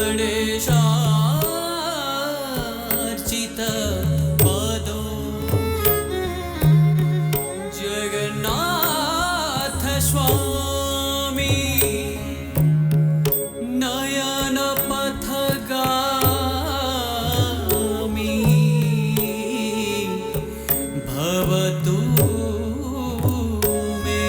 गणेशार्चित पदो जगन्नाथ स्वामी नयन पथगामी भवतु मे।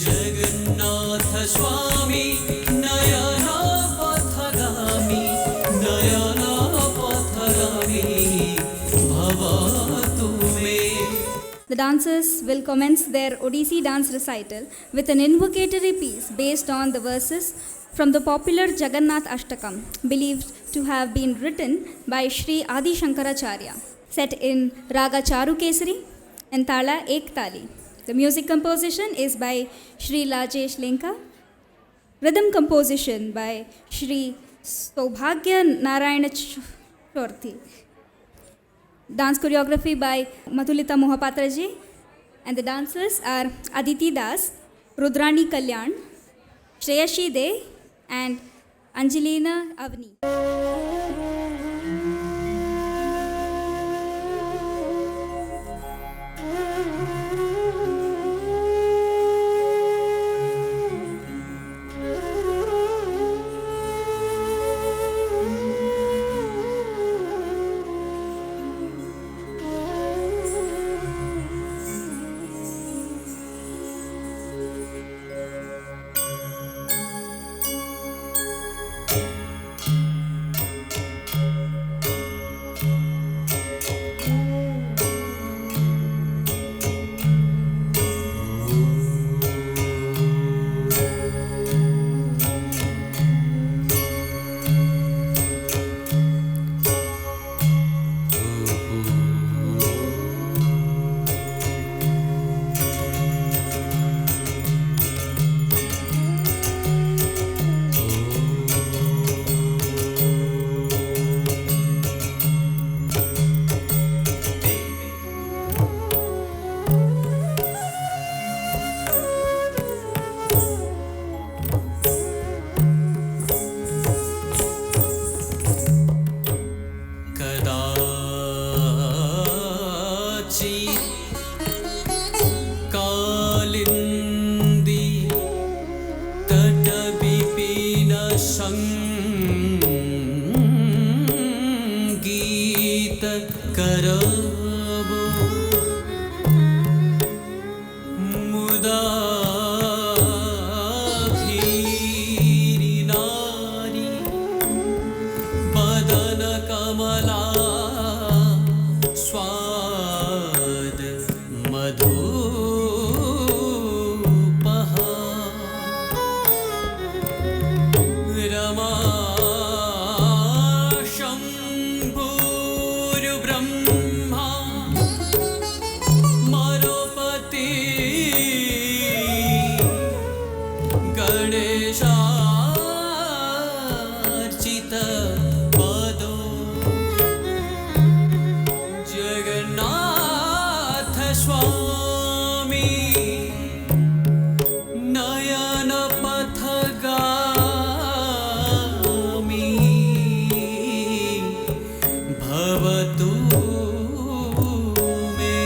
जगन्नाथ स्वामी नयन पथगामी भवतु मे। The dancers will commence their Odissi dance recital with an invocatory piece based on the verses from the popular Jagannath Ashtakam, believed to have been written by Sri Adi Shankaracharya, set in Raga Charu Kesari and Tala Ek Tali. The music composition is by Sri Lajesh Lenka, rhythm composition by Sri Saubhagya Narayana Chorthi, dance choreography by Madhulita Mohapatra ji, and the dancers are Aditi Das, Rudrani Kalyan, Shreyashi De, and Angelina Avni. Kalindi तट विपिन संगीत करबो मुदा भीरी नारी बदन कमला स्वाद मधु रमा शंभुर ब्रह्मा मरोपति गणेशार्चित पदो जगन्नाथ स्वामी नयन पथगामी भवतु मे।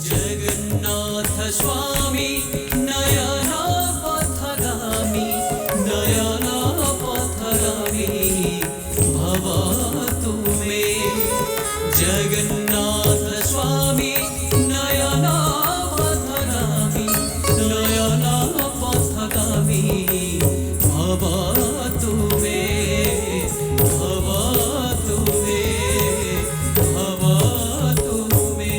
जगन्नाथ स्वामी नयन पथगामी भवतु मे। जगन्नाथ स्वामी नयन पथगामी भवतु मे। भवतु मे भवतु मे।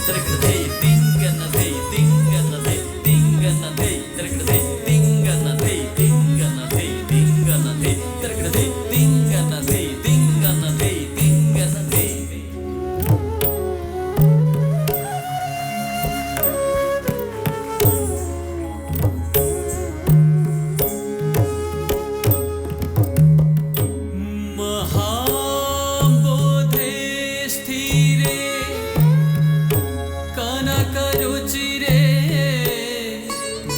తిరగదే తింగనదే తింగనదే తింగనదే తిరగదే తింగనదే తింగనదే తింగనదే తిరగదే తింగనదే తింగనదే తింగనదే महाबोधे स्थिरे कनकरुचिरे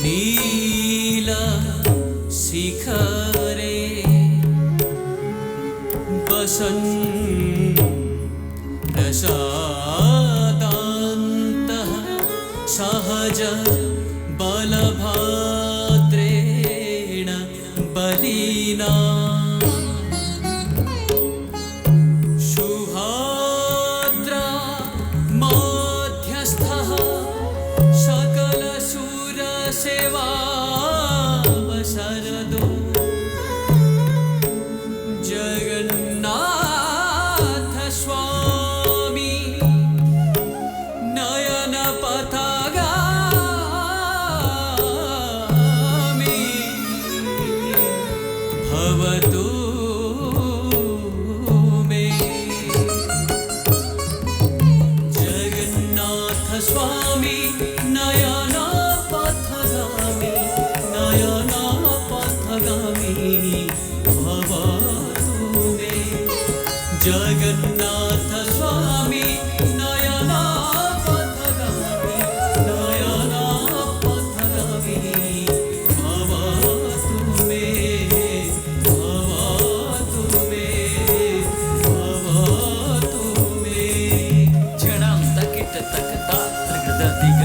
नीला शिखरे वसन् प्रसादान्तः सहज बलभाद्रेण बलिना शुहाद्रा मध्यस्थः सकलशूरसेवावसरदो जगन्नाथ स्वामी नयनपथगामी भवतु मे जगन्नाथ स्वामी नयनपथगामी भवतु मे जगन्नाथ स्वामी नयनपथगामी भवतु मे भवतु मे भवतु मे क्षणं तकिट तकता तृगदतिग